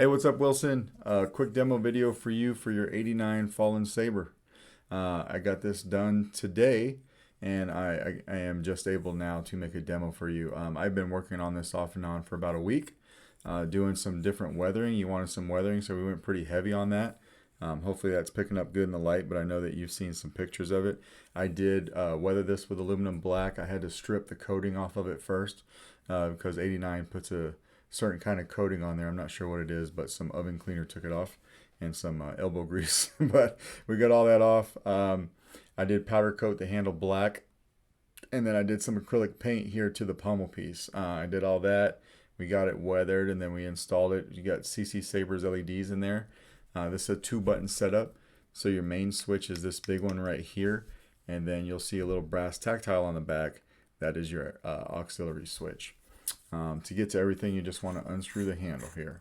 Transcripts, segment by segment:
Hey, what's up, Wilson? Quick demo video for you for your 89 Fallen Saber. I got this done today, and I am just able now to make a demo for you. I've been working on this off and on for about a week, doing some different weathering. You wanted some weathering, so we went pretty heavy on that. Hopefully that's picking up good in the light, but I know that you've seen some pictures of it. I did weather this with aluminum black. I had to strip the coating off of it first because 89 puts a certain kind of coating on there. I'm not sure what it is, but some oven cleaner took it off and some elbow grease. But we got all that off. I did powder coat the handle black, and then I did some acrylic paint here to the pommel piece. I did all that. We got it weathered, and then we installed it. You got CCSabers LEDs in there. This is a 2-button setup. So your main switch is this big one right here, and then you'll see a little brass tactile on the back. That is your auxiliary switch. To get to everything, you just want to unscrew the handle here.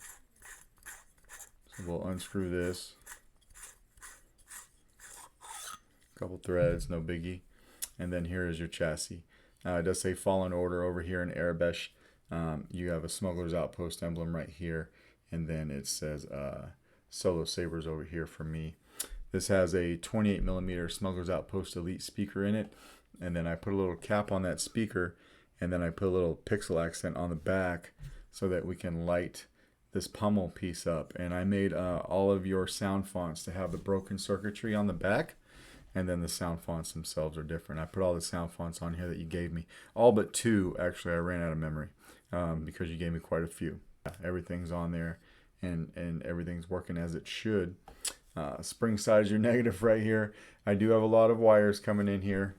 So we'll unscrew this. A couple threads, no biggie. And then here is your chassis. It does say Fallen Order over here in Arabic. You have a Smuggler's Outpost emblem right here. And then it says Solo Sabers over here for me. This has a 28mm Smuggler's Outpost Elite speaker in it. And then I put a little cap on that speaker. And then I put a little pixel accent on the back so that we can light this pommel piece up. And I made all of your sound fonts to have the broken circuitry on the back. And then the sound fonts themselves are different. I put all the sound fonts on here that you gave me. All but 2, actually. I ran out of memory because you gave me quite a few. Everything's on there and everything's working as it should. Spring side is your negative right here. I do have a lot of wires coming in here,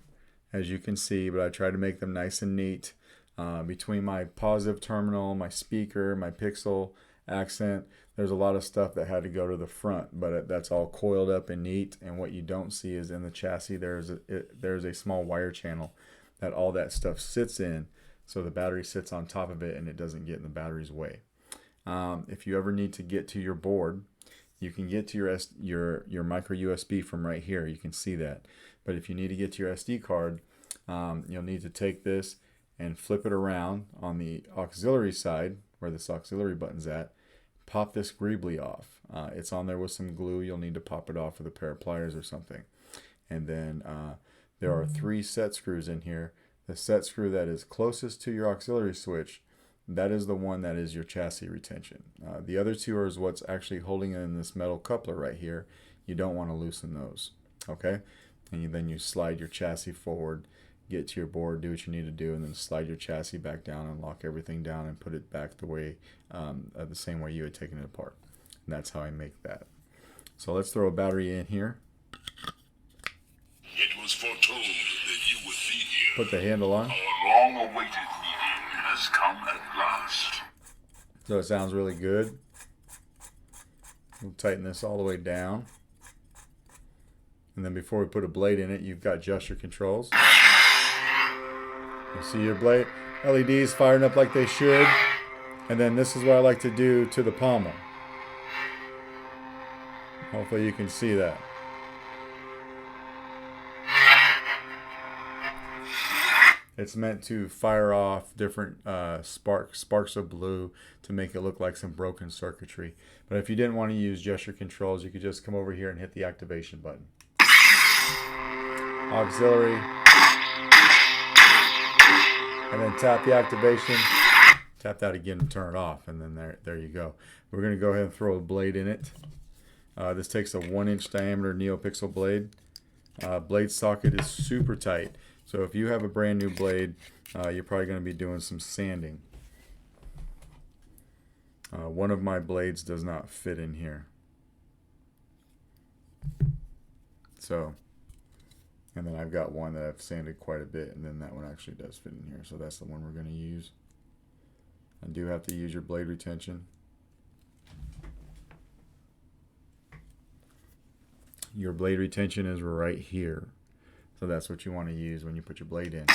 as you can see, but I try to make them nice and neat. Between my positive terminal, my speaker, my pixel accent, there's a lot of stuff that had to go to the front, but that's all coiled up and neat. And what you don't see is in the chassis, there's a small wire channel that all that stuff sits in, so the battery sits on top of it and it doesn't get in the battery's way. If you ever need to get to your board, you can get to your micro USB from right here. You can see that. But if you need to get to your SD card, you'll need to take this and flip it around on the auxiliary side, where this auxiliary button's at. Pop this greebly off. It's on there with some glue. You'll need to pop it off with a pair of pliers or something. And then there are 3 set screws in here. The set screw that is closest to your auxiliary switch, that is the one that is your chassis retention. The other 2 are what's actually holding in this metal coupler right here. You don't want to loosen those. Okay? And then you slide your chassis forward, get to your board, do what you need to do, and then slide your chassis back down and lock everything down and put it back the way, the same way you had taken it apart. And that's how I make that. So let's throw a battery in here. It was foretold that you would be here. Put the handle on. Our long-awaited meeting has come at last. So it sounds really good. We'll tighten this all the way down. And then before we put a blade in it, you've got gesture controls. You see your blade LEDs firing up like they should. And then this is what I like to do to the pommel. Hopefully you can see that. It's meant to fire off different sparks of blue to make it look like some broken circuitry. But if you didn't want to use gesture controls, you could just come over here and hit the activation button. Auxiliary, and then tap the activation, tap that again to turn it off, and then there you go. We're going to go ahead and throw a blade in it. This takes a 1-inch diameter NeoPixel blade. Blade socket is super tight, so if you have a brand new blade, you're probably going to be doing some sanding. One of my blades does not fit in here. So, and then I've got one that I've sanded quite a bit, and then that one actually does fit in here. So that's the one we're going to use. I do have to use your blade retention. Your blade retention is right here. So that's what you want to use when you put your blade in.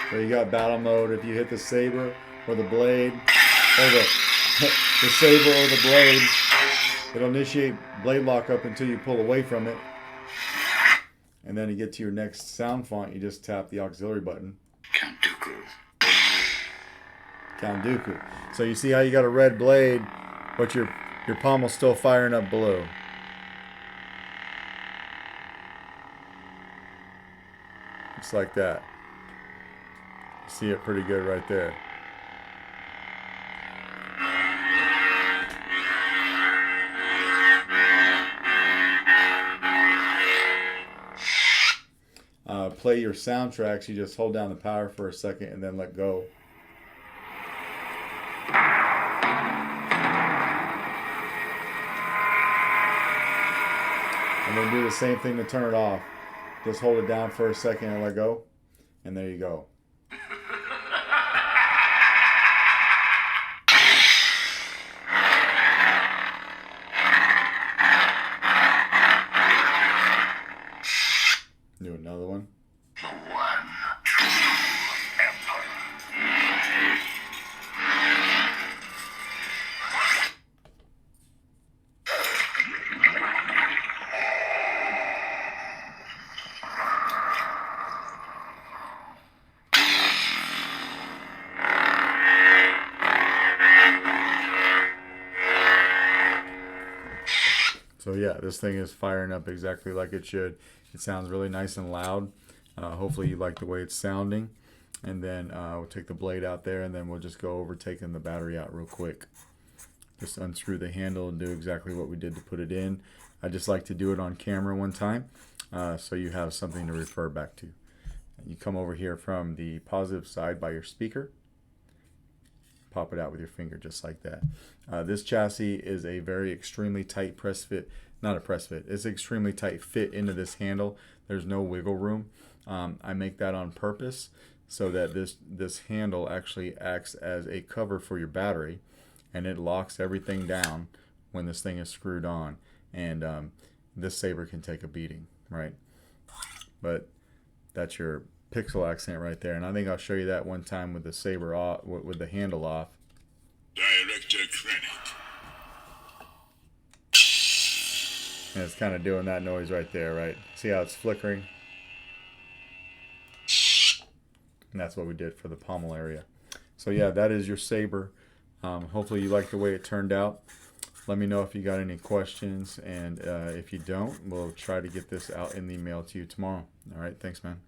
So you got battle mode. If you hit the saber or the blade, or the saber or the blade, It'll initiate blade lock up until you pull away from it. And then to get to your next sound font, you just tap the auxiliary button. Count Dooku. Count Dooku. So you see how you got a red blade, but your pommel's still firing up blue. Just like that. You see it pretty good right there. Play your soundtracks. You just hold down the power for a second and then let go. And then do the same thing to turn it off. Just hold it down for a second and let go. And there you go. Do another one. The one true Emperor. So yeah, this thing is firing up exactly like it should. It sounds really nice and loud. Hopefully you like the way it's sounding. And then we'll take the blade out there, and then we'll just go over taking the battery out real quick. Just unscrew the handle and do exactly what we did to put it in. I just like to do it on camera one time, so you have something to refer back to. You come over here from the positive side by your speaker. Pop it out with your finger just like that. This chassis is a very extremely tight press fit. Not a press fit. It's an extremely tight fit into this handle. There's no wiggle room. I make that on purpose so that this handle actually acts as a cover for your battery, and it locks everything down when this thing is screwed on. And this saber can take a beating, right? But that's your pixel accent right there. And I think I'll show you that one time with the saber off, with the handle off. Director credit. And it's kind of doing that noise right there, right? See how it's flickering? And that's what we did for the pommel area. So yeah, that is your saber. Hopefully you like the way it turned out. Let me know if you got any questions. And if you don't, we'll try to get this out in the mail to you tomorrow. All right, thanks, man.